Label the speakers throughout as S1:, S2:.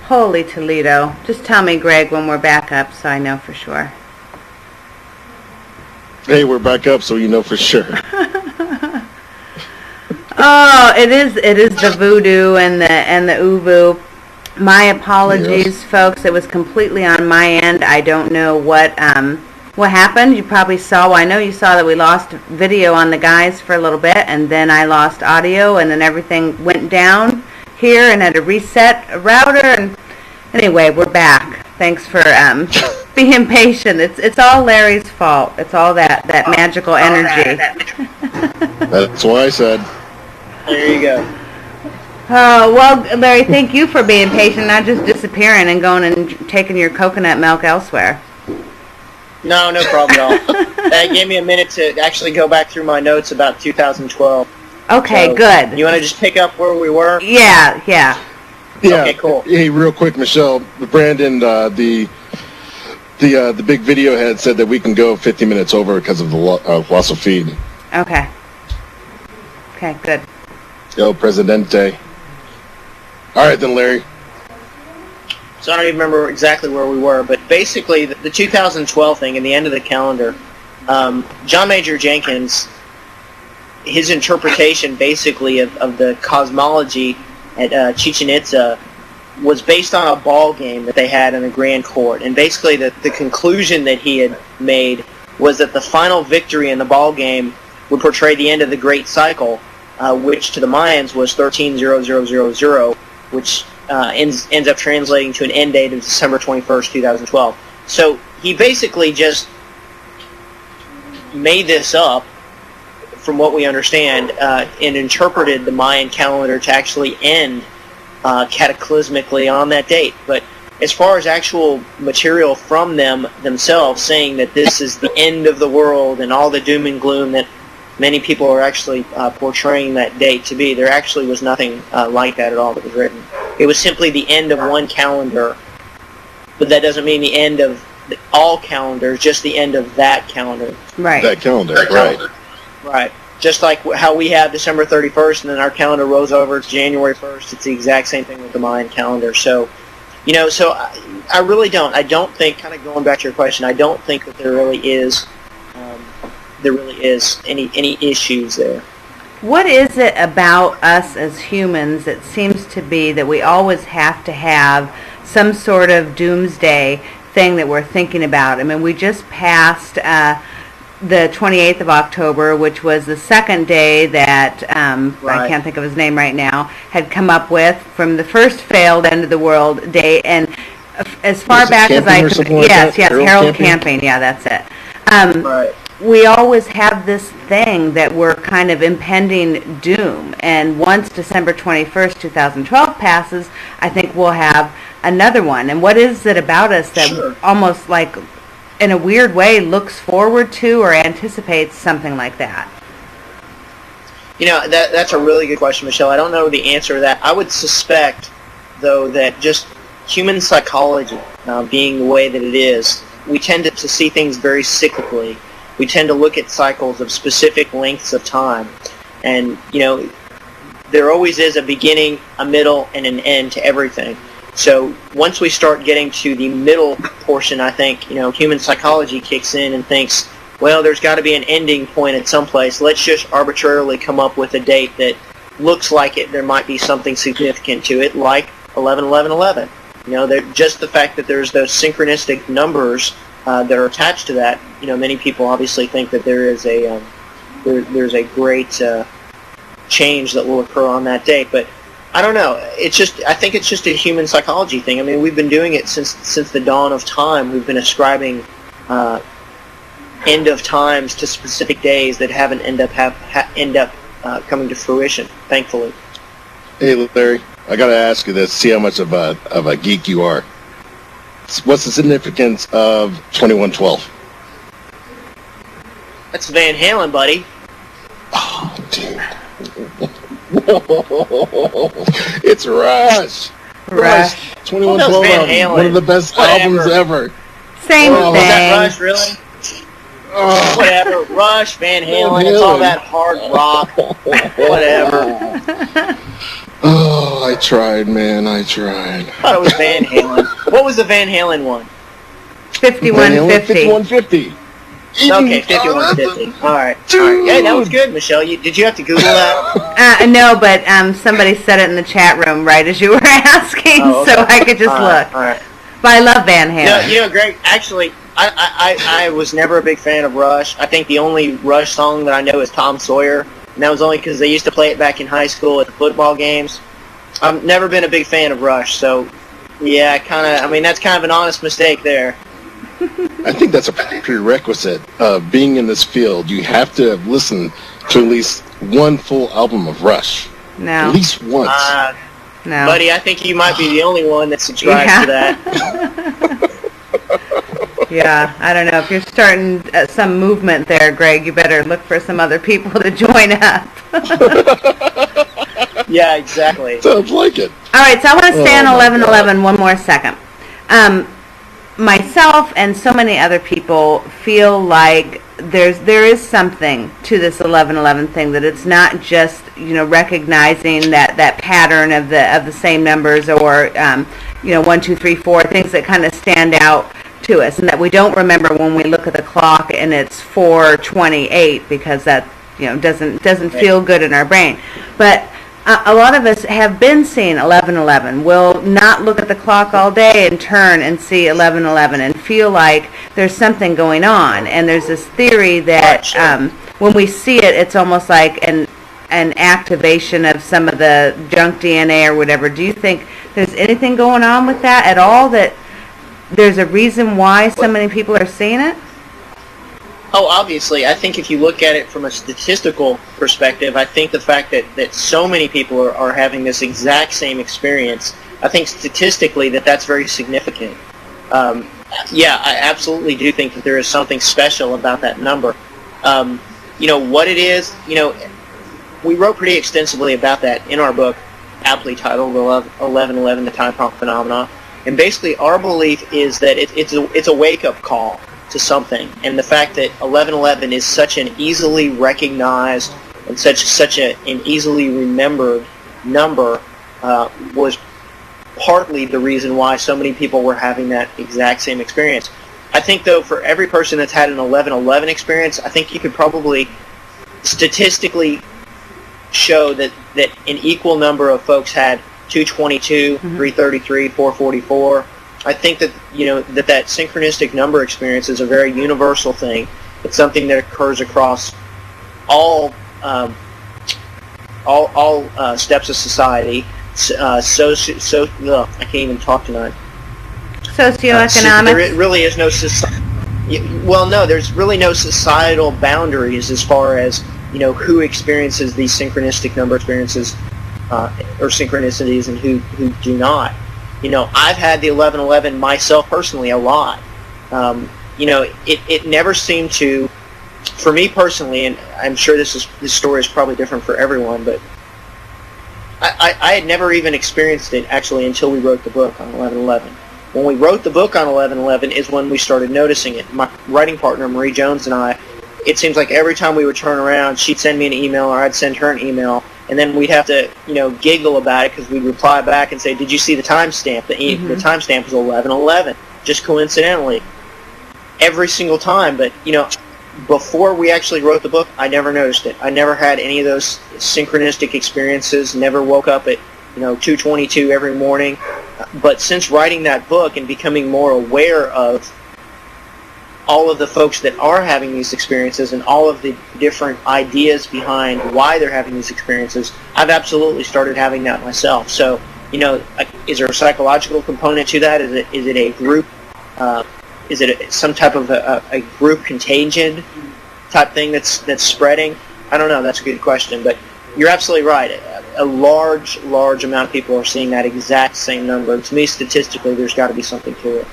S1: Holy Toledo. Just tell me, Greg, when we're back up so I know for sure.
S2: Hey, we're back up so you know for sure.
S1: Oh, it is the voodoo and the uvu. My apologies, folks. It was completely on my end. I don't know what happened. You probably saw. Well, I know you saw that we lost video on the guys for a little bit, and then I lost audio, and then everything went down here and had to reset a router. And anyway, we're back. Thanks for being patient. It's all Larry's fault. It's all that magical energy.
S2: That's what I said.
S3: There you go.
S1: Oh, well, Larry, thank you for being patient, not just disappearing and going and taking your coconut milk elsewhere.
S3: No problem at all. That gave me a minute to actually go back through my notes about 2012.
S1: Okay,
S3: so,
S1: good.
S3: You want to just pick up where we were?
S1: Yeah.
S3: Okay, cool.
S2: Hey, real quick, Michelle, Brandon, the big video head said that we can go 50 minutes over because of the loss of feed.
S1: Okay, good.
S2: Yo, Presidente. All right, then, Larry.
S3: So I don't even remember exactly where we were, but basically the 2012 thing and the end of the calendar, John Major Jenkins, his interpretation basically of the cosmology at Chichen Itza was based on a ball game that they had in the Grand Court. And basically the conclusion that he had made was that the final victory in the ball game would portray the end of the Great Cycle, which to the Mayans was 130000, which ends up translating to an end date of December 21st, 2012. So he basically just made this up, from what we understand, and interpreted the Mayan calendar to actually end cataclysmically on that date. But as far as actual material from them themselves saying that this is the end of the world and all the doom and gloom that many people are actually portraying that date to be, there actually was nothing like that at all that was written. It was simply the end of one calendar, but that doesn't mean the end of all calendars, just the end of that calendar.
S1: Right.
S2: That calendar, right.
S3: Right. Just like how we have December 31st and then our calendar rolls over to January 1st, it's the exact same thing with the Mayan calendar. So, so I really don't. I don't think, kind of going back to your question, I don't think that there really is any issues there.
S1: What is it about us as humans that seems to be that we always have to have some sort of doomsday thing that we're thinking about? I mean, we just passed the 28th of October, which was the second day that,
S3: right.
S1: I can't think of his name right now, had come up with from the first failed end of the world day. And as far back as I could, yes, Harold Camping, yeah, that's it.
S3: Right.
S1: We always have this thing that we're kind of impending doom. And once December 21st, 2012 passes, I think we'll have another one. And what is it about us that almost like, in a weird way, looks forward to or anticipates something like that?
S3: That's a really good question, Michelle. I don't know the answer to that. I would suspect, though, that just human psychology, being the way that it is, we tend to see things very cyclically. We tend to look at cycles of specific lengths of time. And, there always is a beginning, a middle, and an end to everything. So once we start getting to the middle portion, I think, human psychology kicks in and thinks, well, there's got to be an ending point at some place. Let's just arbitrarily come up with a date that looks like there might be something significant to it, like 11/11/11. Just the fact that there's those synchronistic numbers that are attached to that. Many people obviously think that there is there's a great change that will occur on that date, but I don't know. I think it's just a human psychology thing. I mean, we've been doing it since the dawn of time. We've been ascribing end of times to specific days that haven't end up coming to fruition, thankfully.
S2: Hey, Larry, I got to ask you this. See how much of a geek you are. What's the significance of 2112?
S3: That's Van Halen, buddy.
S2: Oh, dude. It's Rush. 2112, one of the best albums ever.
S1: Same thing.
S3: Was that Rush, really? Whatever. Rush, Van Halen, it's all that hard rock. Whatever.
S2: Oh, Oh, I tried, man. I tried.
S3: I thought it was Van Halen. What was the Van Halen one?
S1: 5150.
S2: 5150.
S3: Okay, 5150. All right. Yeah, that was good, Michelle. Did you have to Google that?
S1: No, but somebody said it in the chat room right as you were asking,
S3: okay.
S1: so I could just look.
S3: All right.
S1: But I love Van Halen.
S3: Greg, actually, I was never a big fan of Rush. I think the only Rush song that I know is Tom Sawyer, and that was only because they used to play it back in high school at the football games. I've never been a big fan of Rush, so yeah, that's kind of an honest mistake there.
S2: I think that's a prerequisite of being in this field. You have to have listened to at least one full album of Rush.
S1: No.
S2: At least once.
S1: No.
S3: Buddy, I think you might be the only one that subscribes to that.
S1: Yeah, I don't know. If you're starting some movement there, Greg, you better look for some other people to join up.
S3: Yeah, exactly.
S2: Sounds like it.
S1: All right, so I want to stay on 1111 one more second. Myself and so many other people feel like there is something to this 1111 thing, that it's not just recognizing that pattern of the same numbers, or 1, 2, 3, 4 things that kind of stand out to us, and that we don't remember when we look at the clock and it's 4:28, because that doesn't feel good in our brain. But a lot of us have been seeing 1111. We'll not look at the clock all day and turn and see 1111 and feel like there's something going on. And there's this theory that when we see it, it's almost like an activation of some of the junk DNA or whatever. Do you think there's anything going on with that at all, that there's a reason why so many people are seeing it?
S3: Oh, obviously. I think if you look at it from a statistical perspective, I think the fact that so many people are having this exact same experience, I think statistically that's very significant. Yeah, I absolutely do think that there is something special about that number. What it is, we wrote pretty extensively about that in our book, aptly titled 1111, The Time Bomb Phenomena. And basically our belief is that it's a wake-up call to something, and the fact that 1111 is such an easily recognized and such an easily remembered number was partly the reason why so many people were having that exact same experience. I think, though, for every person that's had an 1111 experience, I think you could probably statistically show that an equal number of folks had 222, 333, 444. I think that that synchronistic number experience is a very universal thing. It's something that occurs across all steps of society. I can't even talk tonight.
S1: Socioeconomic.
S3: There really is no there's really no societal boundaries as far as who experiences these synchronistic number experiences or synchronicities and who do not. I've had the 1111 myself personally a lot. It never seemed to, for me personally, and I'm sure this story is probably different for everyone, but I had never even experienced it actually until we wrote the book on 1111. When we wrote the book on 1111 is when we started noticing it. My writing partner, Marie Jones, and I, it seems like every time we would turn around, she'd send me an email or I'd send her an email, and then we'd have to, giggle about it because we'd reply back and say, "Did you see the timestamp?" The timestamp was 1111, just coincidentally, every single time. But before we actually wrote the book, I never noticed it. I never had any of those synchronistic experiences. Never woke up at 2:22 every morning. But since writing that book and becoming more aware of all of the folks that are having these experiences and all of the different ideas behind why they're having these experiences, I've absolutely started having that myself. So, is there a psychological component to that? Is it a group? Is it some type of a group contagion type thing that's spreading? I don't know. That's a good question, but you're absolutely right. A large amount of people are seeing that exact same number. To me, statistically, there's got to be something to it.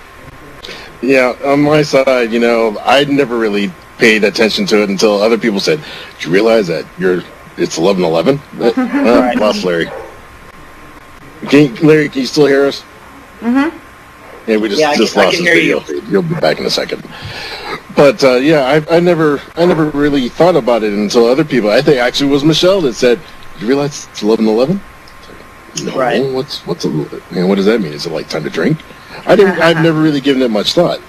S2: Yeah, on my side, I'd never really paid attention to it until other people said, "Did you realize that it's 1111?"
S3: Right.
S2: Lost Larry. Larry, can you still hear us?
S1: Mm-hmm.
S2: Yeah, we just lost his video. You'll be back in a second. But I never really thought about it until other people. I think actually it was Michelle that said, "Did you realize it's 1111?" No,
S3: Right.
S2: what's a man? What does that mean? Is it like time to drink? I've never really given it much thought.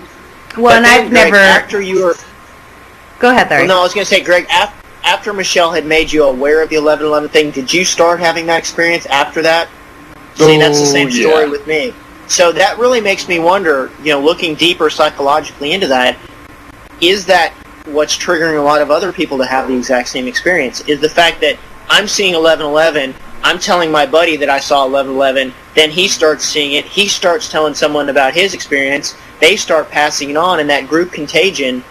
S1: Well, and I've
S3: Greg,
S1: never.
S3: After you were.
S1: Go ahead, Larry.
S3: Well, no, I was going to say, Greg. After Michelle had made you aware of the 11/11 thing, did you start having that experience after that? See, that's the same story with me. So that really makes me wonder. Looking deeper psychologically into that, is that what's triggering a lot of other people to have the exact same experience? Is the fact that I'm seeing 11/11. I'm telling my buddy that I saw 11/11, then he starts seeing it, he starts telling someone about his experience, they start passing it on, and that group contagion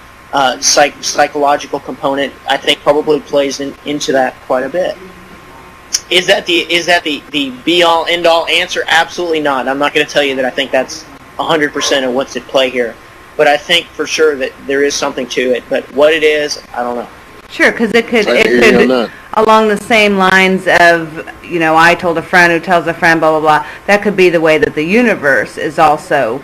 S3: psychological component, I think, probably plays into that quite a bit. Is that the be-all, end-all answer? Absolutely not. I'm not going to tell you that I think that's 100% of what's at play here, but I think for sure that there is something to it, but what it is, I don't know.
S1: Sure, because it could along the same lines of, I told a friend who tells a friend, blah, blah, blah. That could be the way that the universe is also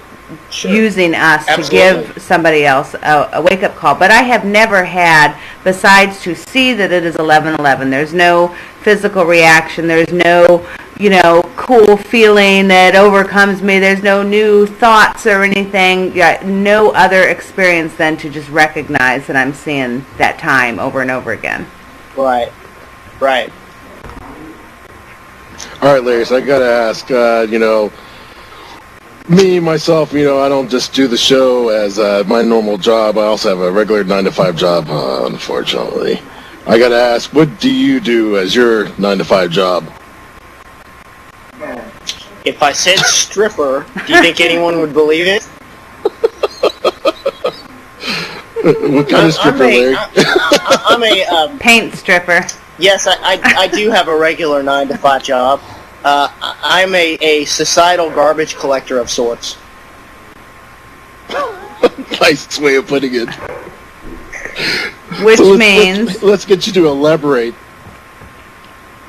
S1: using us to give somebody else a wake-up call. But I have never had, besides to see that it is 11/11, there's no physical reaction, there's no, cool feeling that overcomes me, there's no new thoughts or anything, no other experience than to just recognize that I'm seeing that time over and over again.
S3: Right.
S2: All right, Larry, so I got to ask, me, myself, I don't just do the show as my normal job. I also have a regular 9-to-5 job, unfortunately. I got to ask, what do you do as your 9-to-5 job?
S3: If I said stripper, do you think anyone would believe it?
S2: What kind of stripper, Larry?
S3: I'm a...
S1: paint stripper.
S3: Yes, I do have a regular 9-to-5 job. I'm a societal garbage collector of sorts.
S2: Nice way of putting it.
S1: Which means...
S2: Let's get you to elaborate.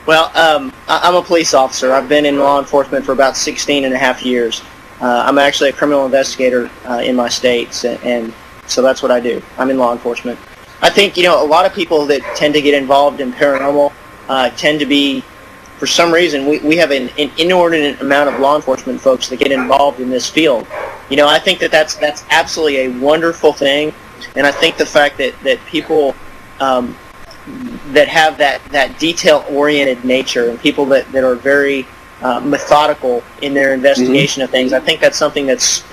S3: Well, I'm a police officer. I've been in law enforcement for about 16 and a half years. I'm actually a criminal investigator in my state, and so that's what I do. I'm in law enforcement. I think, a lot of people that tend to get involved in paranormal tend to be, for some reason, we have an inordinate amount of law enforcement folks that get involved in this field. I think that's absolutely a wonderful thing, and I think the fact that people that have that detail-oriented nature and people that are very methodical in their investigation of things, I think that's something that's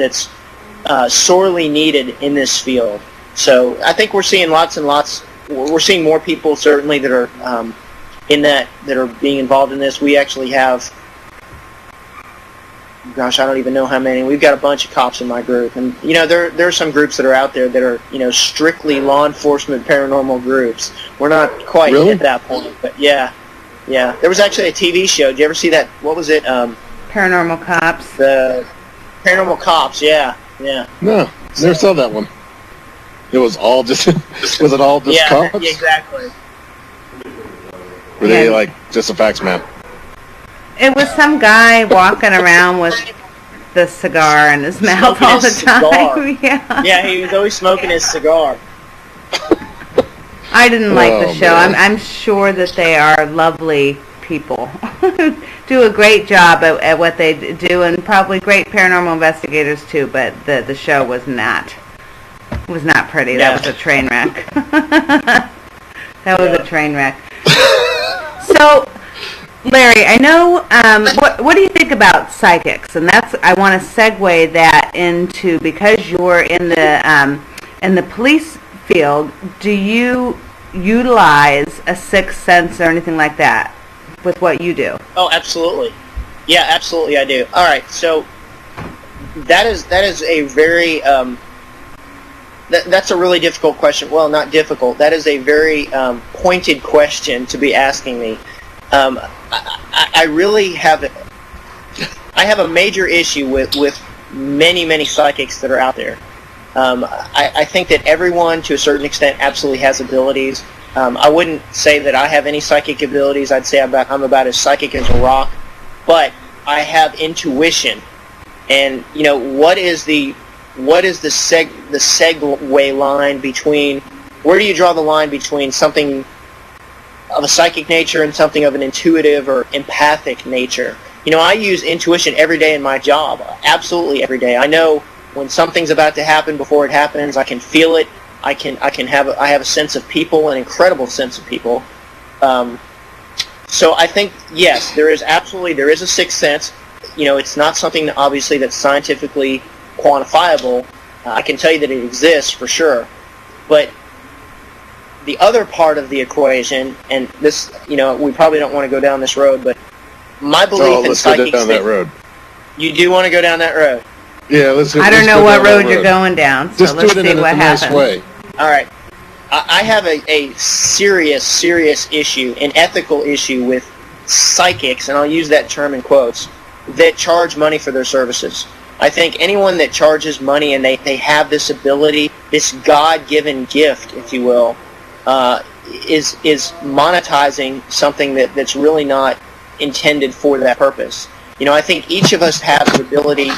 S3: sorely needed in this field. So I think we're seeing lots and lots. We're seeing more people certainly that are that are being involved in this. We actually have, gosh, I don't even know how many. We've got a bunch of cops in my group, and there are some groups that are out there that are strictly law enforcement paranormal groups. We're not quite at that point, but yeah. There was actually a TV show. Did you ever see that? What was it?
S1: Paranormal Cops.
S3: The Paranormal Cops. Yeah.
S2: No, never saw that one. It was all just. Was it all just cops?
S3: Yeah, exactly.
S2: Were they like just a fax man?
S1: It was some guy walking around with the cigar in his mouth all the time.
S3: Yeah, he was always smoking his cigar.
S1: I didn't like the show. I'm sure that they are lovely people. Do a great job at what they do, and probably great paranormal investigators too. But the show was not pretty. Yeah. That was a train wreck. That was a train wreck. So, Larry, I know. What do you think about psychics? And I want to segue that into, because you're in the police field. Do you utilize a sixth sense or anything like that with what you do?
S3: Oh, absolutely. Yeah, absolutely, I do. All right, so that is a very that's a really difficult question. Well, not difficult. That is a very pointed question to be asking me. I really have a major issue with many psychics that are out there. I think that everyone, to a certain extent, absolutely has abilities. I wouldn't say that I have any psychic abilities. I'd say I'm about as psychic as a rock. But I have intuition, and what is the segue line between, where do you draw the line between something of a psychic nature and something of an intuitive or empathic nature? I use intuition every day in my job, absolutely every day. I know when something's about to happen before it happens. I can feel it. I have a sense of people, an incredible sense of people. So I think, yes, there is a sixth sense. It's not something obviously that's scientifically quantifiable. I can tell you that it exists for sure. But the other part of the equation, and this, we probably don't want to go down this road, but my belief in psychics.
S2: Let's go down that road.
S3: You do want to go down that road?
S2: Yeah, let's.
S1: I don't know what road you're going down, so let's see what happens.
S2: Nice way.
S3: All right. I have a serious issue, an ethical issue with psychics, and I'll use that term in quotes, that charge money for their services. I think anyone that charges money and they have this ability, this God-given gift, if you will, is monetizing something that's really not intended for that purpose. I think each of us have the ability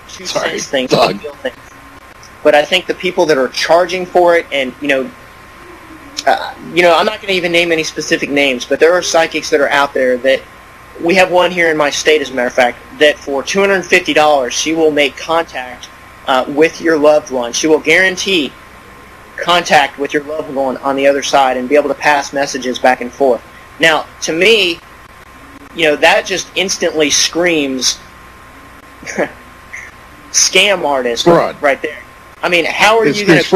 S3: to sense things, to feel things. But I think the people that are charging for it, and I'm not going to even name any specific names, but there are psychics that are out there that, we have one here in my state, as a matter of fact, that for $250 she will make contact with your loved one. She will guarantee contact with your loved one on the other side and be able to pass messages back and forth. Now, to me, that just instantly screams scam artist right there. I mean, how are you going to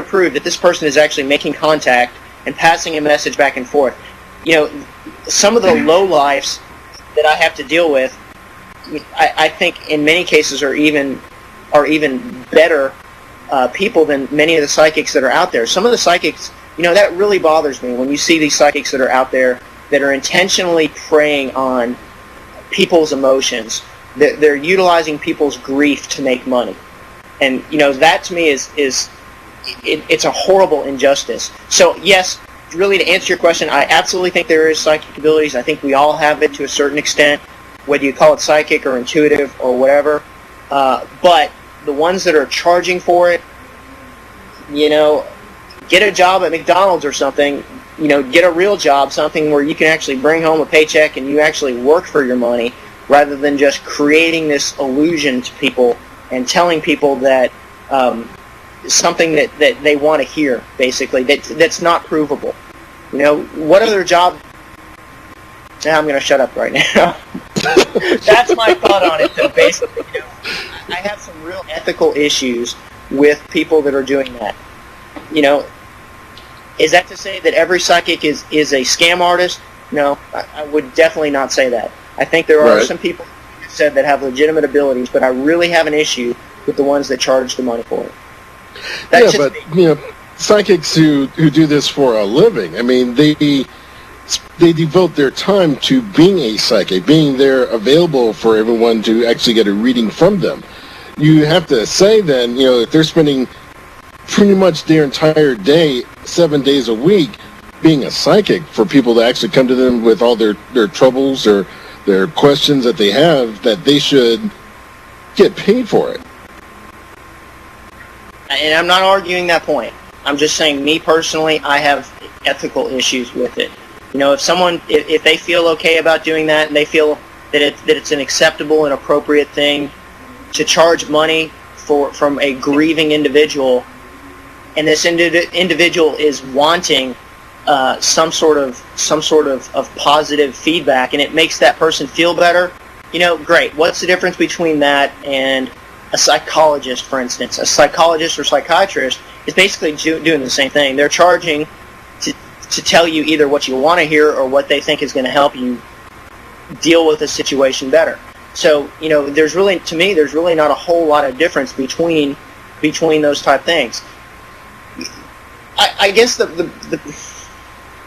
S3: prove that this person is actually making contact and passing a message back and forth? Some of the lowlifes that I have to deal with, I think in many cases are even better people than many of the psychics that are out there. Some of the psychics, that really bothers me when you see these psychics that are out there that are intentionally preying on people's emotions. They're utilizing people's grief to make money. And, that to me it's a horrible injustice. So, yes, really to answer your question, I absolutely think there is psychic abilities. I think we all have it to a certain extent, whether you call it psychic or intuitive or whatever. But the ones that are charging for it, get a job at McDonald's or something, get a real job, something where you can actually bring home a paycheck and you actually work for your money, rather than just creating this illusion to people and telling people that something that they want to hear, basically, that's not provable. What other job... Now I'm going to shut up right now. That's my thought on it. So basically, I have some real ethical issues with people that are doing that. Is that to say that every psychic is a scam artist? No, I would definitely not say that. I think there are some people, like I said, that have legitimate abilities, but I really have an issue with the ones that charge the money for it. That's
S2: psychics who do this for a living, I mean, they devote their time to being a psychic, being there available for everyone to actually get a reading from them. You have to say then, if they're spending pretty much their entire day, 7 days a week, being a psychic for people to actually come to them with all their troubles or their questions that they have, that they should get paid for it.
S3: And I'm not arguing that point. I'm just saying, me personally, I have ethical issues with it. If they feel okay about doing that, and they feel that it's an acceptable and appropriate thing to charge money from a grieving individual, and this individual is wanting some sort of positive feedback, and it makes that person feel better, great. What's the difference between that and a psychologist, for instance? A psychologist or psychiatrist is basically doing the same thing. They're charging to tell you either what you want to hear or what they think is going to help you deal with a situation better. So, there's really not a whole lot of difference between those type things. I guess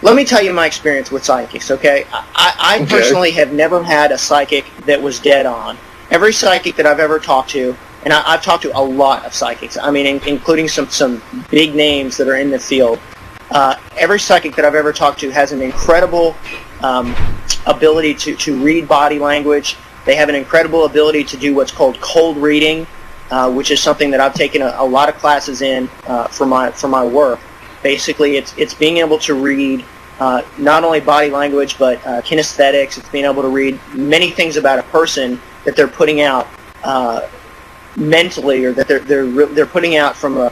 S3: let me tell you my experience with psychics, okay? I personally have never had a psychic that was dead on. Every psychic that I've ever talked to, and I've talked to a lot of psychics, I mean, including some big names that are in the field. Every psychic that I've ever talked to has an incredible ability to read body language. They have an incredible ability to do what's called cold reading, which is something that I've taken a lot of classes in for my work. Basically, it's being able to read not only body language, but kinesthetics. It's being able to read many things about a person that they're putting out mentally, or that they're putting out from a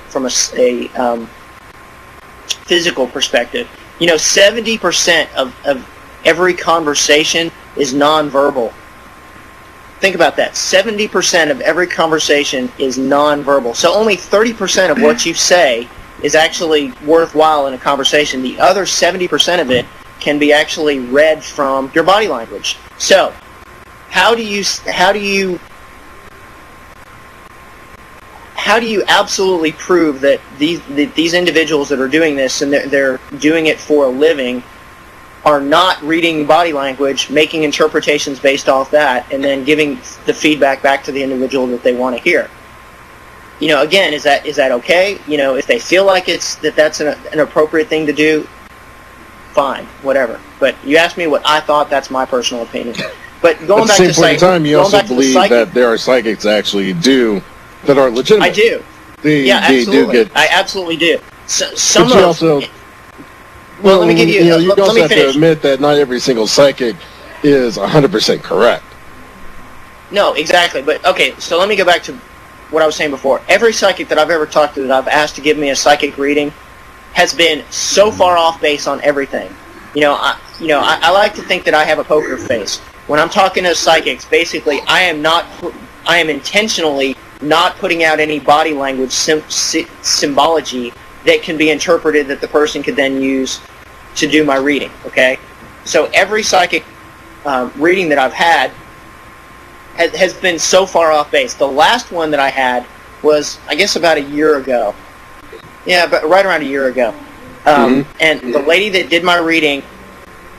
S3: physical perspective. 70% of every conversation is nonverbal. Think about that. 70% of every conversation is nonverbal. So only 30% of what you say is actually worthwhile in a conversation. The other 70% of it can be actually read from your body language. So, how do you absolutely prove that these individuals that are doing this, and they're doing it for a living, are not reading body language, making interpretations based off that, and then giving the feedback back to the individual that they want to hear? Again, is that okay? If they feel like that's an appropriate thing to do, fine, whatever. But you asked me what I thought. That's my personal opinion. But going back to
S2: at the same point in time, you also believe that there are psychics that actually do that are legitimate.
S3: I do. Absolutely. I absolutely do. Well, let me give you.
S2: You also have to admit that not every single psychic is 100% correct.
S3: No, exactly. But okay, so let me go back to what I was saying before. Every psychic that I've ever talked to that I've asked to give me a psychic reading has been so far off base on everything. I like to think that I have a poker face. When I'm talking to psychics, basically, I am intentionally not putting out any body language symbology that can be interpreted that the person could then use to do my reading, okay? So every psychic reading that I've had has been so far off base. The last one that I had was, I guess, about a year ago. Yeah, but right around a year ago. And the lady that did my reading,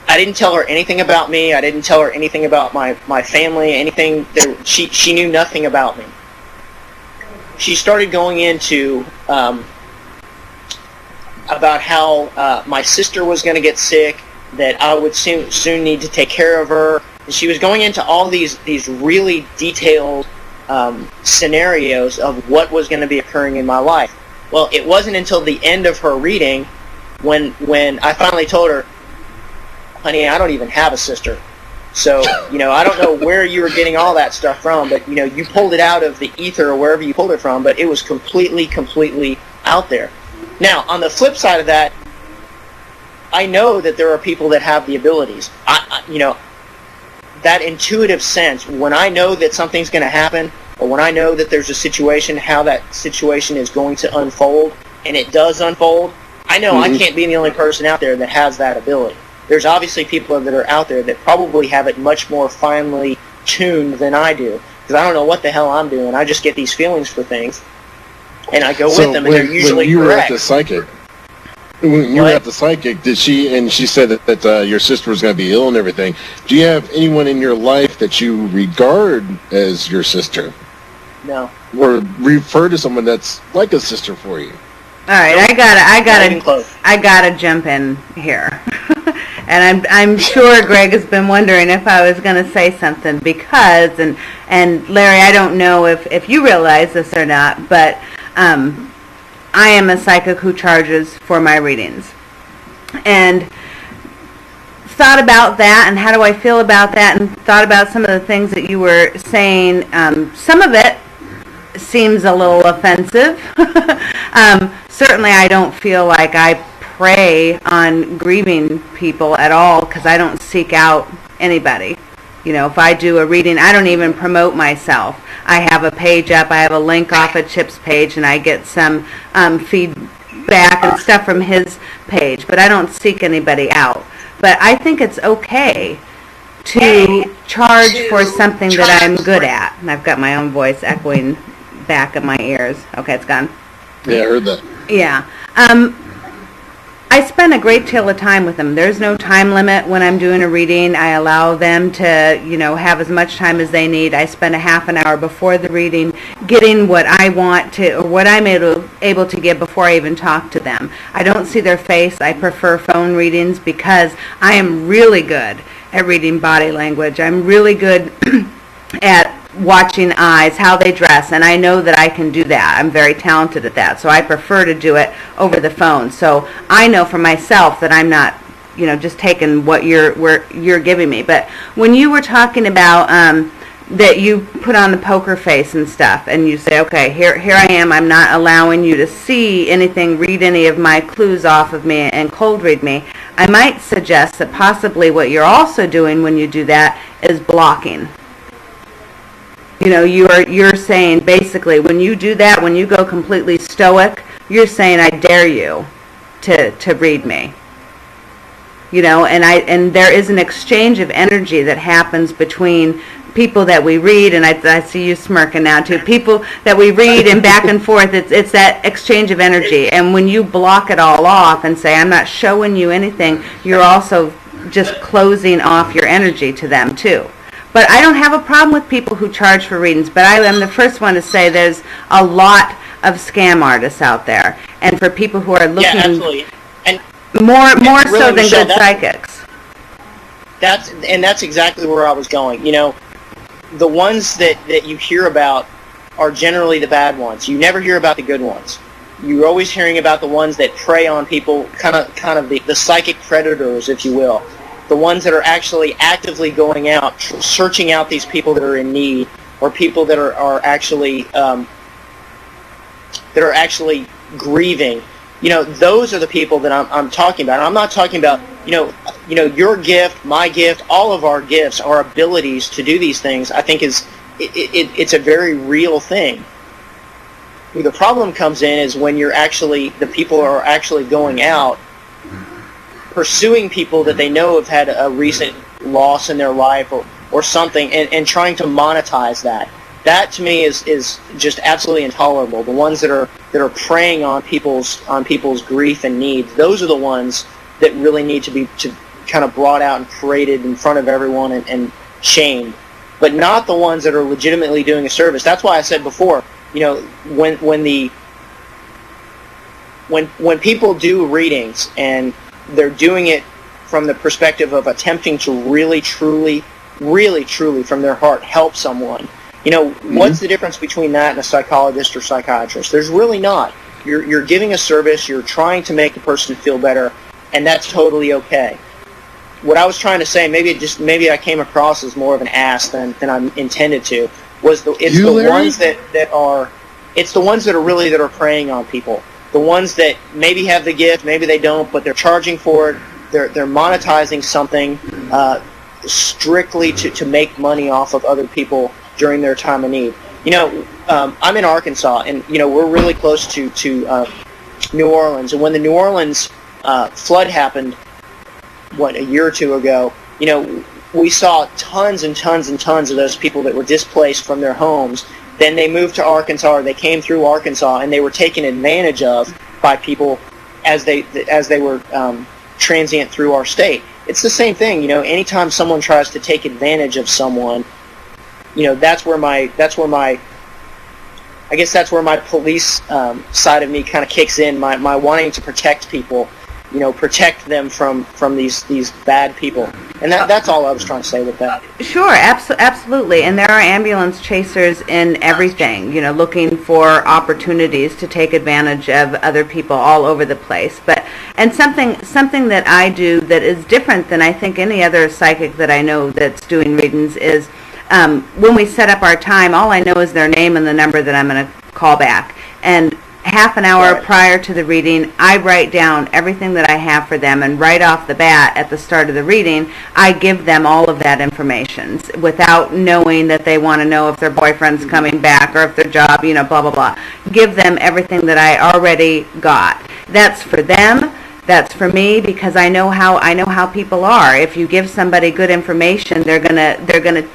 S3: I didn't tell her anything about me. I didn't tell her anything about my family, anything. She knew nothing about me. She started going into about how my sister was going to get sick, that I would soon need to take care of her. And she was going into all these really detailed scenarios of what was going to be occurring in my life. Well, it wasn't until the end of her reading when I finally told her, honey, I don't even have a sister. So, I don't know where you were getting all that stuff from, but, you pulled it out of the ether or wherever you pulled it from, but it was completely out there. Now, on the flip side of that, I know that there are people that have the abilities. That intuitive sense, when I know that something's going to happen, or when I know that there's a situation, how that situation is going to unfold, and it does unfold, I know I can't be the only person out there that has that ability. There's obviously people that are out there that probably have it much more finely tuned than I do, because I don't know what the hell I'm doing. I just get these feelings for things, and I go with them, and they're usually correct.
S2: When you were at the psychic, did she said that your sister was going to be ill and everything. Do you have anyone in your life that you regard as your sister?
S3: No.
S2: Or refer to someone that's like a sister for you?
S1: All right, I gotta jump in here, and I'm sure Greg has been wondering if I was going to say something because, and Larry, I don't know if you realize this or not, but I am a psychic who charges for my readings, and thought about that, and how do I feel about that, and thought about some of the things that you were saying. Some of it seems a little offensive. Certainly I don't feel like I prey on grieving people at all, because I don't seek out anybody. If I do a reading, I don't even promote myself. I have a page up, I have a link off of Chip's page, and I get some feedback and stuff from his page, but I don't seek anybody out. But I think it's okay to charge for something that I'm good at. And I've got my own voice echoing back in my ears. Okay, it's gone.
S2: Yeah, I heard that.
S1: Yeah. I spend a great deal of time with them. There's no time limit when I'm doing a reading. I allow them to, have as much time as they need. I spend a half an hour before the reading getting what I want to, or what I'm able to get before I even talk to them. I don't see their face. I prefer phone readings because I am really good at reading body language. I'm really good at watching eyes, how they dress, and I know that I can do that. I'm very talented at that, so I prefer to do it over the phone. So I know for myself that I'm not just taken what you're giving me. But when you were talking about that you put on the poker face and stuff, and you say, okay, here I am, I'm not allowing you to see anything, read any of my clues off of me, and cold read me, I might suggest that possibly what you're also doing when you do that is blocking. You're saying basically when you do that, when you go completely stoic, you're saying I dare you to read me. And there is an exchange of energy that happens between people that we read, and I see you smirking now too, people that we read and back and forth, it's that exchange of energy. And when you block it all off and say, I'm not showing you anything, you're also just closing off your energy to them too. But I don't have a problem with people who charge for readings, but I am the first one to say there's a lot of scam artists out there. And for people who are looking
S3: absolutely. And
S1: more
S3: really,
S1: so than
S3: Michelle,
S1: good psychics.
S3: That's exactly where I was going. The ones that you hear about are generally the bad ones. You never hear about the good ones. You're always hearing about the ones that prey on people, kind of the psychic predators, if you will. The ones that are actually actively going out, searching out these people that are in need, or people that are actually grieving. Those are the people that I'm talking about. I'm not talking about your gift, my gift, all of our gifts, our abilities to do these things. I think it's a very real thing. Where the problem comes in is when the people are actually going out, pursuing people that they know have had a recent loss in their life or something, and trying to monetize that. That to me is just absolutely intolerable. The ones that are preying on people's grief and needs, those are the ones that really need to kind of brought out and paraded in front of everyone and shamed, but not the ones that are legitimately doing a service. That's why I said before, when people do readings and they're doing it from the perspective of attempting to really truly from their heart help someone. What's the difference between that and a psychologist or psychiatrist? There's really not. You're giving a service, you're trying to make the person feel better, and that's totally okay. What I was trying to say, maybe I came across as more of an ass than I intended to, was it's the ones that are preying on people. The ones that maybe have the gift, maybe they don't, but they're charging for it. They're monetizing something strictly to make money off of other people during their time of need. I'm in Arkansas, and we're really close to New Orleans. And when the New Orleans flood happened, a year or two ago, we saw tons and tons and tons of those people that were displaced from their homes. Then they moved to Arkansas, or they came through Arkansas, and they were taken advantage of by people as they were transient through our state. It's the same thing, anytime someone tries to take advantage of someone, that's where my police side of me kind of kicks in, my wanting to protect people, protect them from these bad people. And that's all I was trying to say with that.
S1: Sure, absolutely. And there are ambulance chasers in everything, looking for opportunities to take advantage of other people all over the place. And something that I do that is different than I think any other psychic that I know that's doing readings is when we set up our time, all I know is their name and the number that I'm going to call back. And half an hour prior to the reading, I write down everything that I have for them, and right off the bat at the start of the reading, I give them all of that information without knowing that they want to know if their boyfriend's coming back or if their job, blah, blah, blah. Give them everything that I already got. That's for them. That's for me, because I know how people are. If you give somebody good information, they're gonna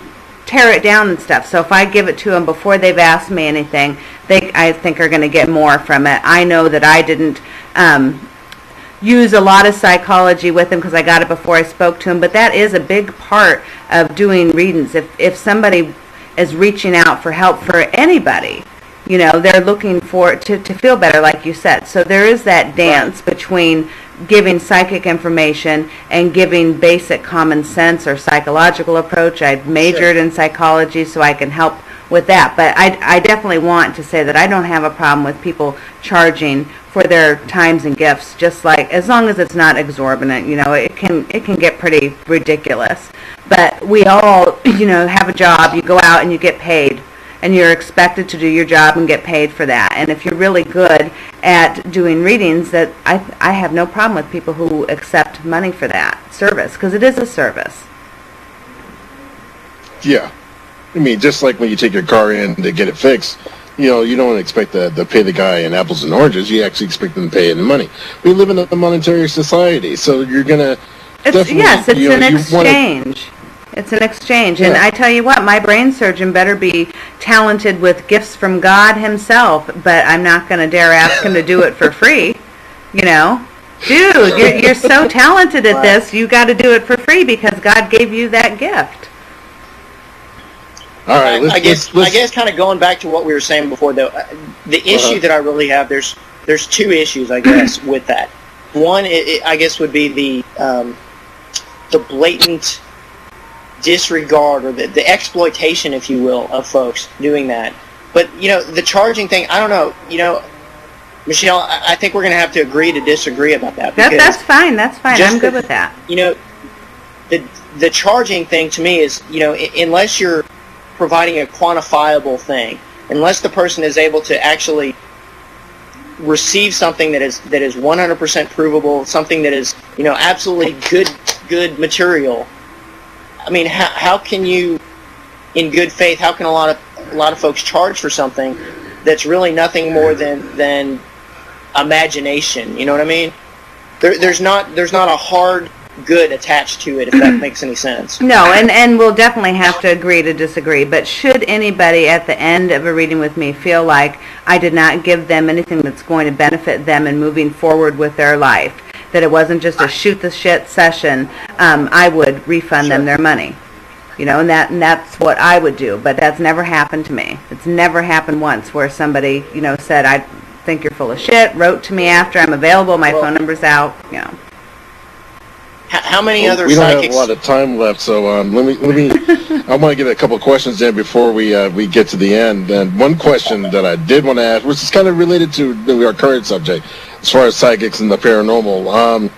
S1: tear it down and stuff. So if I give it to them before they've asked me anything, I think are going to get more from it. I know that I didn't use a lot of psychology with them because I got it before I spoke to them, but that is a big part of doing readings. If somebody is reaching out for help for anybody, they're looking to feel better, like you said. So there is that dance between giving psychic information and giving basic common sense or psychological approach. I've majored in psychology so I can help with that. But I definitely want to say that I don't have a problem with people charging for their times and gifts, just like, as long as it's not exorbitant. It can get pretty ridiculous. But we all, have a job. You go out and you get paid, and you're expected to do your job and get paid for that. And if you're really good at doing readings, that I have no problem with people who accept money for that service, because it is a service.
S2: Yeah. I mean, just like when you take your car in to get it fixed, you don't expect to pay the guy in apples and oranges. You actually expect them to pay in money. We live in a monetary society, so you're going to definitely...
S1: Yes, it's an exchange. It's an exchange. Yeah. And I tell you what, my brain surgeon better be talented with gifts from God himself, but I'm not going to dare ask him to do it for free. Dude, you're so talented at this, you got to do it for free because God gave you that gift.
S2: All right,
S3: I guess kind of going back to what we were saying before, though, the issue that I really have, there's two issues, I guess, with that. One, I guess, would be the blatant disregard or the exploitation, if you will, of folks doing that. But, the charging thing, I don't know, Michelle, I think we're going to have to agree to disagree about that.
S1: That's fine. I'm good with that.
S3: The charging thing to me is, unless you're providing a quantifiable thing, unless the person is able to actually receive something that is 100% provable, something that is absolutely good material. I mean, how can you, in good faith, how can a lot of folks charge for something that's really nothing more than imagination? You know what I mean? There's not a hard good attached to it, if that makes any sense.
S1: No, and we'll definitely have to agree to disagree. But should anybody at the end of a reading with me feel like I did not give them anything that's going to benefit them in moving forward with their life, that it wasn't just a shoot the shit session, I would refund them their money. And that's what I would do. But that's never happened to me. It's never happened once where somebody, said, I think you're full of shit, wrote to me after, I'm available, my phone number's out,
S3: How many other
S2: we don't
S3: psychics?
S2: have a lot of time left, so let me. I want to get a couple of questions in before we get to the end. And one question that I did want to ask, which is kind of related to our current subject, as far as psychics and the paranormal.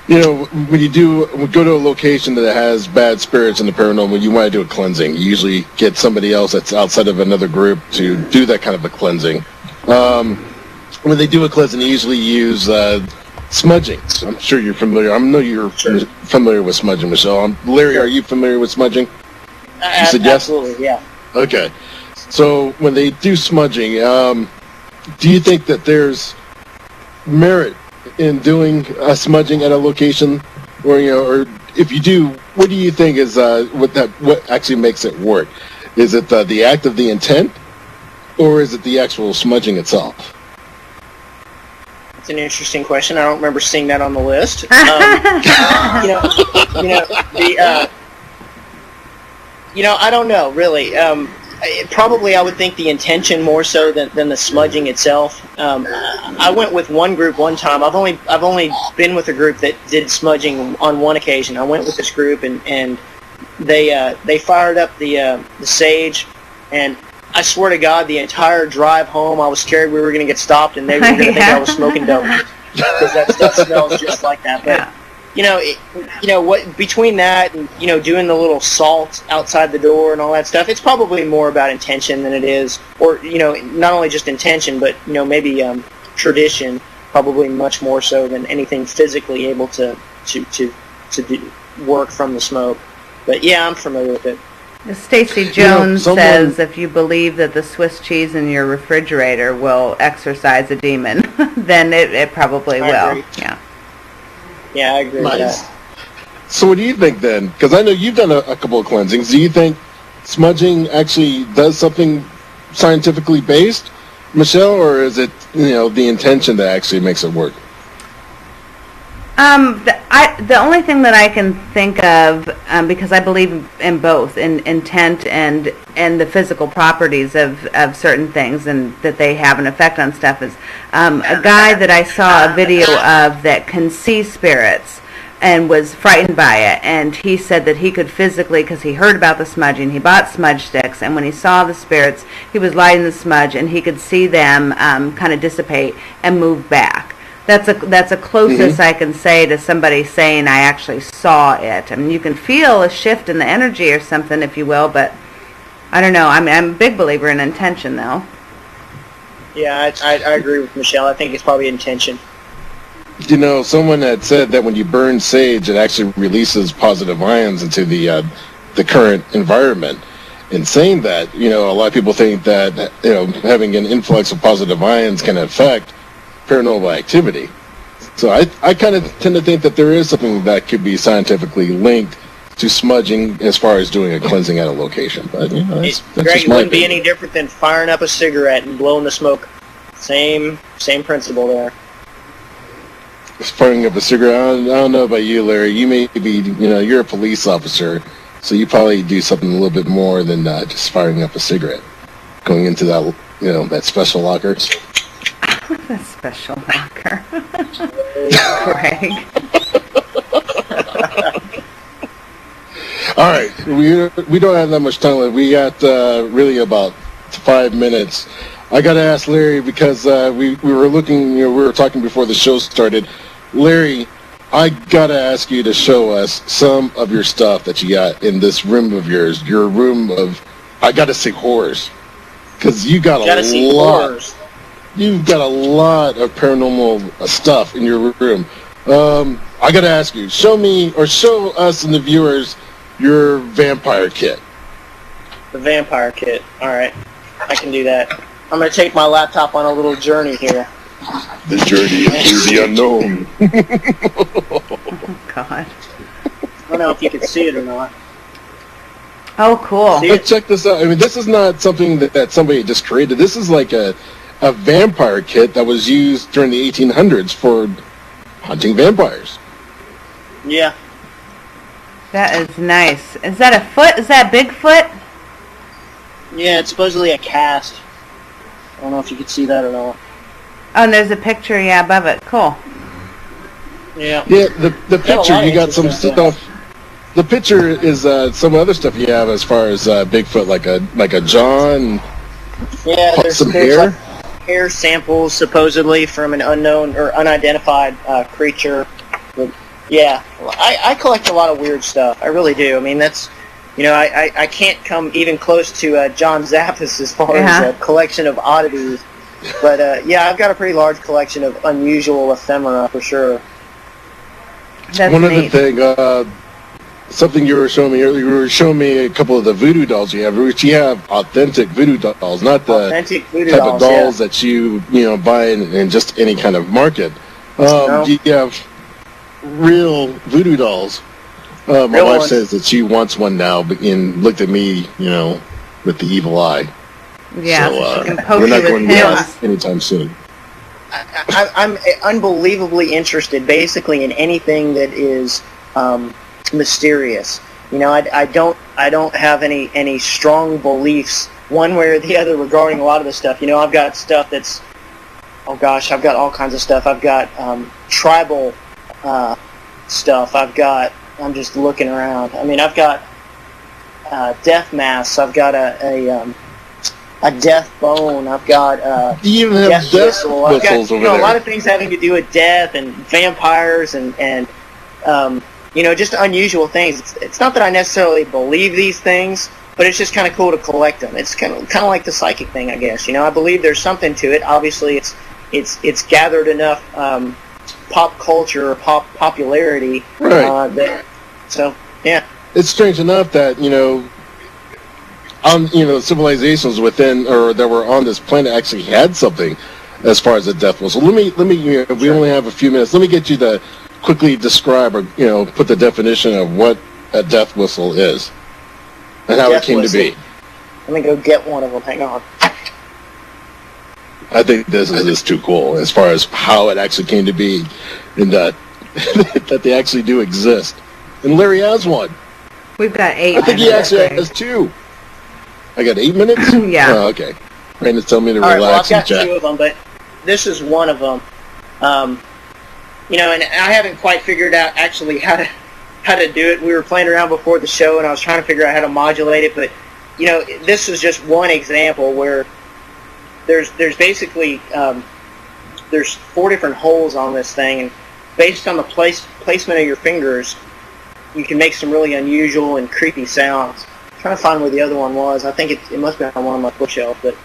S2: When you go to a location that has bad spirits in the paranormal, you want to do a cleansing. You usually get somebody else that's outside of another group to do that kind of a cleansing. When they do a cleansing, they usually use smudging. I'm sure you're familiar. I know you're familiar with smudging, Michelle. Larry, are you familiar with smudging? You said yes?
S3: Absolutely, yeah.
S2: Okay. So when they do smudging, do you think that there's merit in doing smudging at a location, or if you do, what do you think is what actually makes it work? Is it the act of the intent, or is it the actual smudging itself?
S3: It's an interesting question. I don't remember seeing that on the list. I don't know really. Probably I would think the intention more so than the smudging itself. I went with one group one time. I've only been with a group that did smudging on one occasion. I went with this group and they fired up the sage, and I swear to God, the entire drive home, I was scared we were going to get stopped and they were going to think I was smoking dope, because that stuff smells just like that. But what between that and doing the little salt outside the door and all that stuff, it's probably more about intention than it is, or not only just intention, but maybe tradition, probably much more so than anything physically able to do work from the smoke. But yeah, I'm familiar with it.
S1: Stacey Jones says if you believe that the Swiss cheese in your refrigerator will exorcise a demon, then it probably will.
S3: Agree. Yeah, I agree with that.
S2: So what do you think then? Because I know you've done a couple of cleansings. Do you think smudging actually does something scientifically based, Michelle, or is it the intention that actually makes it work?
S1: The only thing that I can think of, because I believe in both, in intent and the physical properties of certain things, and that they have an effect on stuff, is a guy that I saw a video of that can see spirits, and was frightened by it. And he said that he could physically, because he heard about the smudging, he bought smudge sticks, and when he saw the spirits, he was lighting the smudge, and he could see them kind of dissipate and move back. That's a closest I can say to somebody saying I actually saw it. I mean, you can feel a shift in the energy or something, if you will, but I don't know. I'm a big believer in intention, though.
S3: Yeah, I agree with Michelle. I think it's probably intention.
S2: You know, someone had said that when you burn sage, it actually releases positive ions into the current environment. In saying that, you know, a lot of people think that, you know, having an influx of positive ions can affect paranormal activity. So I kind of tend to think that there is something that could be scientifically linked to smudging as far as doing a cleansing at a location. But, you know, that's
S3: Greg, it wouldn't be any different than firing up a cigarette and blowing the smoke. Same principle there.
S2: Firing up a cigarette, I don't know about you, Larry. You may be, you know, you're a police officer, so you probably do something a little bit more than just firing up a cigarette. Going into that, you know, that special locker.
S1: The special locker. Greg.
S2: All right, we don't have that much time left. We got really about 5 minutes. I got to ask Larry, because we were looking, you know, we were talking before the show started. Larry, I got to ask you to show us some of your stuff that you got in this room of yours. Your room of, I got to say, horrors, because you got a lot. Horrors. You've got a lot of paranormal stuff in your room. I got to ask you, show me or show us and the viewers your vampire kit.
S3: The vampire kit. All right, I can do that. I'm going to take my laptop on a little journey here.
S2: The journey into the unknown.
S1: Oh, God.
S3: I don't know if you can see it or not.
S1: Oh, cool.
S2: But check this out. I mean, this is not something that somebody just created. This is like a vampire kit that was used during the 1800s for hunting vampires.
S3: Yeah.
S1: That is nice. Is that a foot? Is that Bigfoot?
S3: Yeah, it's supposedly a cast. I don't know if you can see that or not.
S1: Oh, and there's a picture, yeah, above it. Cool.
S3: Yeah.
S2: Yeah, the picture, you got some stuff. The picture is some other stuff you have as far as Bigfoot, like a jaw and
S3: there's
S2: some hair.
S3: Like hair samples, supposedly, from an unknown or unidentified creature. But, yeah, I collect a lot of weird stuff. I really do. I mean, that's, you know, I can't come even close to John Zappis as far as a collection of oddities. But, yeah, I've got a pretty large collection of unusual ephemera, for sure.
S1: That's
S2: One
S1: neat.
S2: other thing, something you were showing me earlier, you were showing me a couple of the voodoo dolls you have, which you have authentic voodoo dolls, not the type of dolls that you know, buy in just any kind of market.
S3: No.
S2: You have real voodoo dolls. My wife says that she wants one now, and looked at me, you know, with the evil eye.
S1: Yeah,
S2: so,
S1: she can poke
S2: we're
S1: you
S2: not
S1: with
S2: going
S1: pills.
S2: anytime soon.
S3: I'm unbelievably interested, basically, in anything that is mysterious. You know, I don't have any strong beliefs one way or the other regarding a lot of this stuff. You know, I've got stuff that's, oh gosh, I've got all kinds of stuff. I've got tribal stuff. I'm just looking around. I mean, I've got death masks. I've got a death bone. I've got
S2: you even have death whistles.
S3: I've got,
S2: over there.
S3: A lot of things having to do with death and vampires and you know, just unusual things. It's not that I necessarily believe these things, but it's just kind of cool to collect them. It's kind of like the psychic thing, I guess. You know, I believe there's something to it. Obviously, it's gathered enough pop culture or popularity.
S2: Right.
S3: So yeah.
S2: It's strange enough that, you know, civilizations within or that were on this planet actually had something as far as the death whistle. Let me. You know, we only have a few minutes. Let me get you to quickly describe or, you know, put the definition of what a death whistle is and how it came to be.
S3: Let me go get one of them. Hang on.
S2: I think this is too cool as far as how it actually came to be, and that that they actually do exist. And Larry has one.
S1: We've got 8 minutes.
S2: I think he actually has 2. I got 8 minutes?
S1: Yeah.
S2: Oh, okay. Brandon's telling me to
S3: relax
S2: and chat.
S3: I've got 2 of them, but this is one of them. and I haven't quite figured out actually how to do it. We were playing around before the show, and I was trying to figure out how to modulate it, but this is just one example where there's basically there's 4 different holes on this thing, and based on the placement of your fingers, you can make some really unusual and creepy sounds. I'm trying to find where the other one was. I think it must be on one of my bookshelves, but.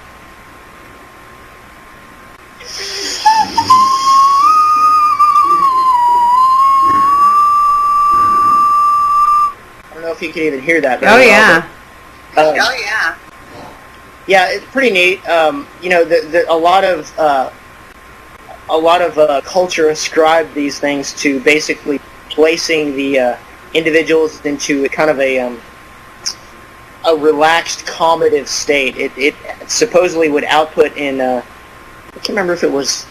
S3: I don't know if you can even hear that.
S1: Oh yeah.
S3: Yeah, it's pretty neat. A lot of culture ascribe these things to basically placing the individuals into a kind of a relaxed, calmative state. It supposedly would output in I can't remember if it was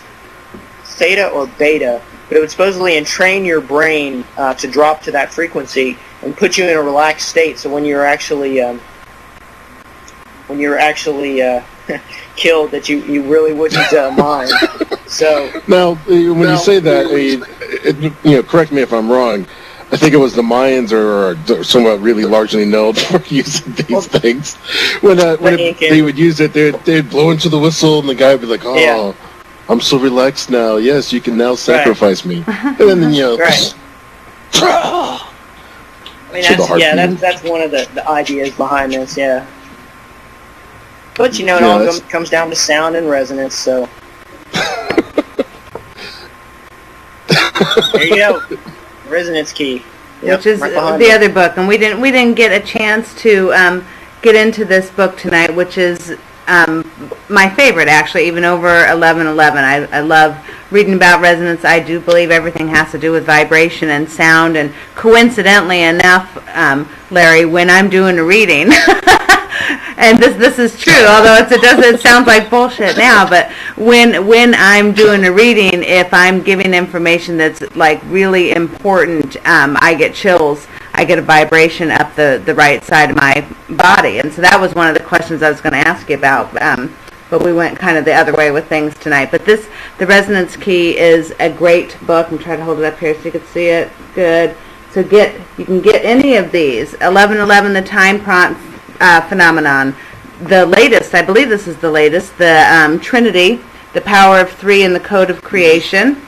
S3: theta or beta, but it would supposedly entrain your brain to drop to that frequency and put you in a relaxed state. So when you're actually killed, that you really wouldn't mind. So
S2: now, when you say that, correct me if I'm wrong. I think it was the Mayans are somewhat really largely known for using these things. When they would use it, they'd blow into the whistle, and the guy would be like, "Oh, yeah. I'm so relaxed now. Yes, you can now sacrifice me." And then
S3: right. I mean, that's one of the ideas behind this. Yeah. But it all comes down to sound and resonance. So there you go, resonance key. Yep,
S1: which is
S3: right
S1: the other book, and we didn't get a chance to get into this book tonight, which is my favorite, actually, even over 1111. I love reading about resonance. I do believe everything has to do with vibration and sound, and coincidentally enough, Larry, when I'm doing a reading. And this is true, although it sounds like bullshit now, but when I'm doing a reading, if I'm giving information that's like really important, I get chills. I get a vibration up the right side of my body. And so that was one of the questions I was going to ask you about, but we went kind of the other way with things tonight. But The Resonance Key is a great book. I'm trying to hold it up here so you can see it. Good. So you can get any of these. 1111, the time phenomenon. The latest, I believe this is the latest, the Trinity, the Power of Three and the Code of Creation.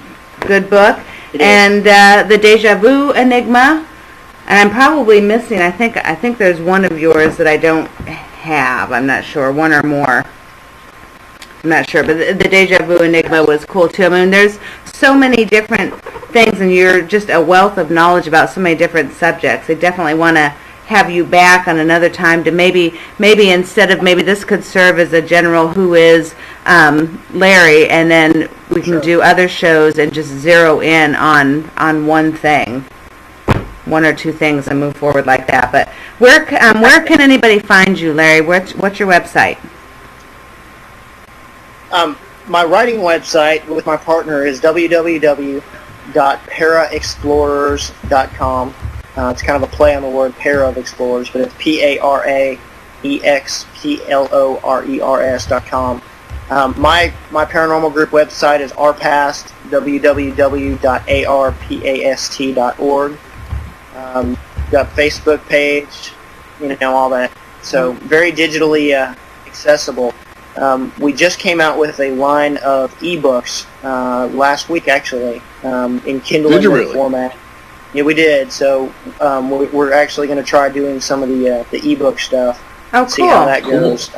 S1: Good book. And the Déjà Vu Enigma. And I'm probably missing, I think there's one of yours that I don't have. I'm not sure. One or more. I'm not sure. But the Déjà Vu Enigma was cool too. I mean, there's so many different things, and you're just a wealth of knowledge about so many different subjects. They definitely want to have you back on another time to maybe instead of maybe this could serve as a general who is Larry, and then we can do other shows and just zero in on one thing, one or two things, and move forward like that. But where can anybody find you, Larry? What's your website?
S3: My writing website with my partner is www.paraexplorers.com. It's kind of a play on the word pair of explorers, but it's PARAEXPLORERS.com. My paranormal group website is rpast, www.arpast.org. Got a Facebook page, all that. So very digitally accessible. We just came out with a line of ebooks last week, actually, in Kindle format. Yeah, we did. So we're actually going to try doing some of the ebook stuff.
S1: Oh, cool.
S3: See how that goes.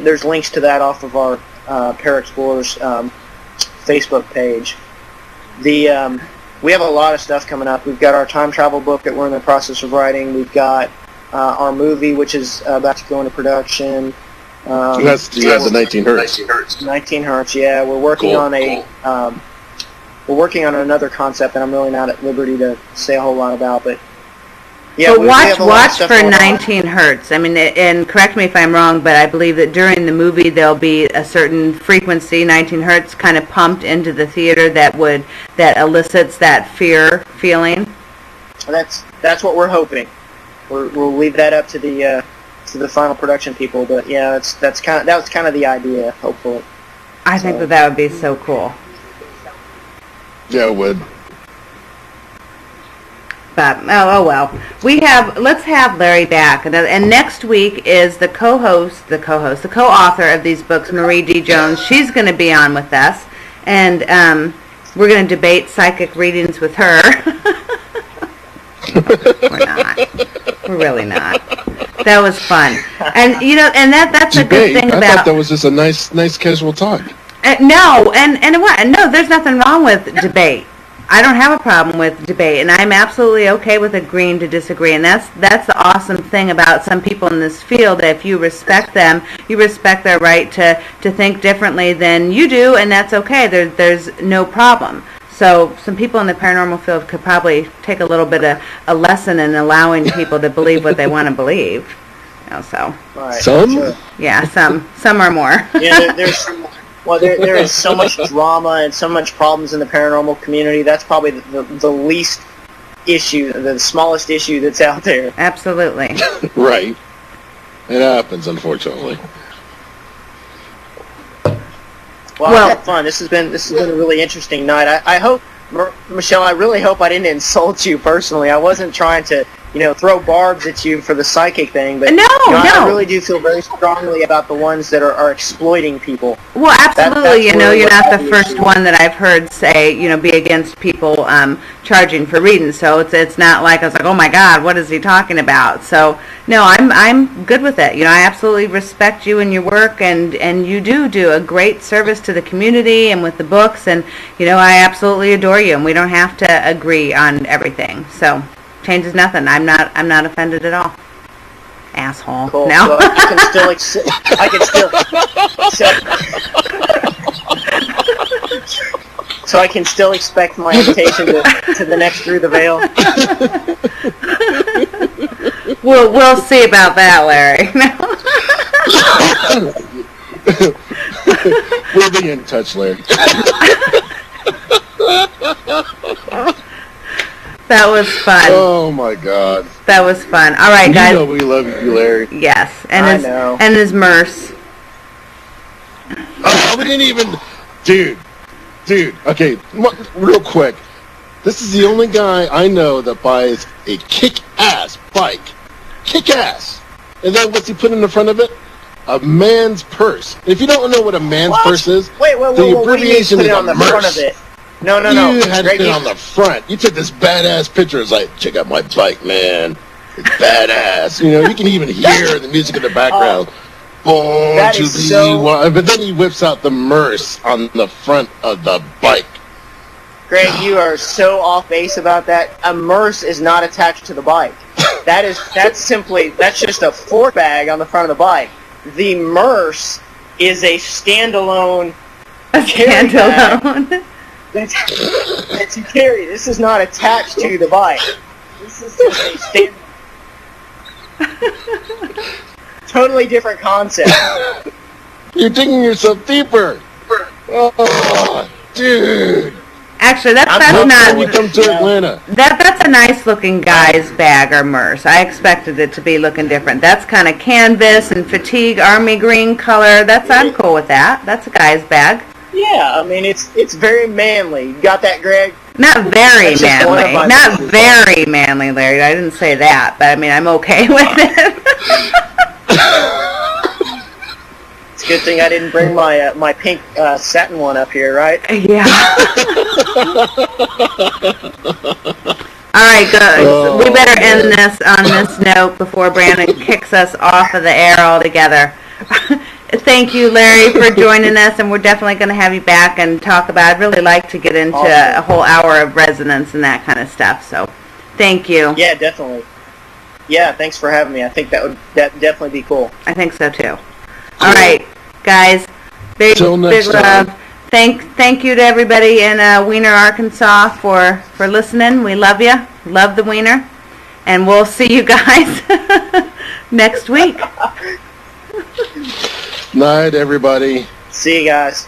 S3: There's links to that off of our Para Explorers Facebook page. We have a lot of stuff coming up. We've got our time travel book that we're in the process of writing. We've got our movie, which is about to go into production.
S2: That's the 19 Hertz.
S3: 19 Hertz, yeah. We're working on we're working on another concept that I'm really not at liberty to say a whole lot about, but yeah.
S1: But watch for 19 Hertz. I mean, and correct me if I'm wrong, but I believe that during the movie there'll be a certain frequency, 19 Hertz, kind of pumped into the theater that elicits that fear feeling.
S3: That's what we're hoping. We'll leave that up to the final production people, but yeah, that was kind of the idea. Hopefully,
S1: I think that would be so cool.
S2: Yeah, it would.
S1: But oh well. Let's have Larry back, and next week is the co-author of these books, Marie D. Jones. She's going to be on with us, and we're going to debate psychic readings with her. We're not. We're really not. That was fun, and that's a good thing about.
S2: I thought that was just a nice casual talk.
S1: No, and what? No, there's nothing wrong with debate. I don't have a problem with debate, and I'm absolutely okay with agreeing to disagree. And that's the awesome thing about some people in this field. That if you respect them, you respect their right to think differently than you do, and that's okay. There's no problem. So some people in the paranormal field could probably take a little bit of a lesson in allowing people to believe what they want to believe. So
S3: right.
S2: Some?
S3: Sure.
S1: Yeah, some are more.
S3: Yeah, there is so much drama and so much problems in the paranormal community. That's probably the least issue, the smallest issue that's out there.
S1: Absolutely.
S2: Right. It happens, unfortunately.
S3: Well, I've had fun. This has been a really interesting night. I hope, Michelle, I really hope I didn't insult you personally. I wasn't trying to, throw barbs at you for the psychic thing, but
S1: no.
S3: I really do feel very strongly about the ones that are exploiting people.
S1: Well, absolutely. You're not the first one that I've heard say, be against people charging for readings. So it's not like I was like, oh my God, what is he talking about? So no, I'm good with it. I absolutely respect you and your work, and you do a great service to the community and with the books, and I absolutely adore you, and we don't have to agree on everything. So changes nothing. I'm not offended at all. Asshole.
S3: Cool.
S1: No.
S3: So I can still expect my invitation to the next Through the Veil.
S1: We'll see about that, Larry.
S2: We'll be in touch, Larry.
S1: That was fun.
S2: Oh my God.
S1: That was fun. All right, guys.
S2: You know we love you, Larry.
S1: Yes, and
S3: I know.
S1: And his Merce.
S2: Oh, we didn't even, dude. Okay, real quick. This is the only guy I know that buys a kick-ass bike. Kick-ass. And then what's he put in the front of it? A man's purse. If you don't know what a man's purse is,
S3: wait,
S2: the abbreviation is
S3: on the front of it. No.
S2: You had it on the front. You took this badass picture. It's like, check out my bike, man. It's badass. You can even hear the music in the background.
S3: That is so...
S2: But then he whips out the Merce on the front of the bike.
S3: Greg, you are so off base about that. A Merce is not attached to the bike. That's just a fork bag on the front of the bike. The Merce is a standalone carry bag that you carry. This is not attached to the bike. This is just a totally different concept.
S2: You're digging yourself deeper. Oh, dude.
S1: Actually, that's not.
S2: When you come to Atlanta.
S1: That's a nice looking guy's bag or Merce. I expected it to be looking different. That's kind of canvas and fatigue, army green color. I'm cool with that. That's a guy's bag.
S3: Yeah, I mean it's very manly. You got that, Greg?
S1: Not very manly. Not very manly, Larry. I didn't say that, but I mean I'm okay with it.
S3: It's a good thing I didn't bring my pink satin one up here, right?
S1: Yeah. All right, guys. We better end this on this note before Brandon kicks us off of the air altogether. Thank you, Larry, for joining us, and we're definitely going to have you back and talk about. I'd really like to get into a whole hour of resonance and that kind of stuff. So, thank you.
S3: Yeah, definitely. Yeah, thanks for having me. I think that would definitely be cool.
S1: I think so too. All right, guys. Big love. Thank you to everybody in Wiener, Arkansas for listening. We love you. Love the Wiener, and we'll see you guys next week.
S2: Night, everybody.
S3: See you guys.